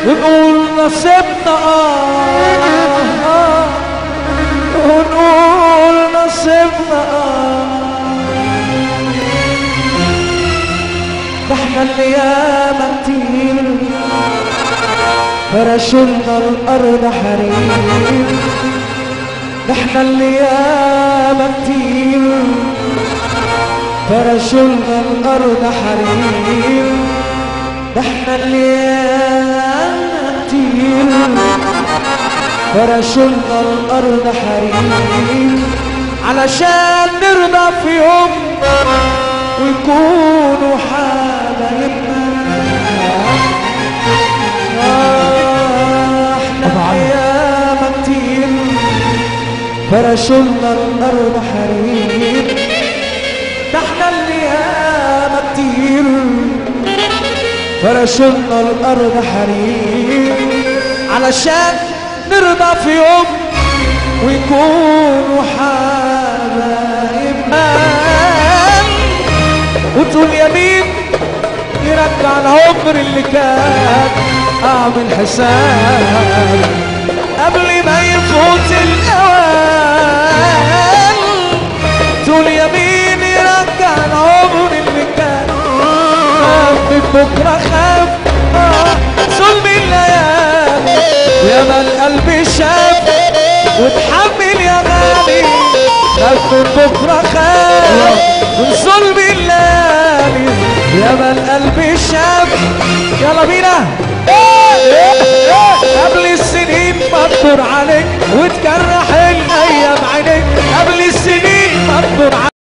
ونقول نصيبنا ونقول نصيبنا ده احنا اللي ياما كتير فرشولنا الارض حرير، ده احنا اللي ياما كتير فرشولنا الارض حرير، ده احنا اللي ياما كتير فرشولنا الارض حرير، علشان نرضى في يوم ويكونوا حبايبنا. احنا ايام كتير فرشولنا الارض حرير، ده احنا اللي ياما كتير فرشولنا الارض حرير، علشان نرضى في يوم ويكونوا حبايبنا. وطول يمين يرجع العمر اللي كان، اعمل حساب قبل ما يفوت الاوان. طول يمين يرجع العمر اللي كان، خاف بكره خاف ظلم الليالي، يا ما القلب شاف وتحمل يا غالي، خاف بكره خاف من ظلم الليالي، يا ما القلب شاف. يلا بينا قبل السنين بطر عليك وتجرح الايام عينيك، قبل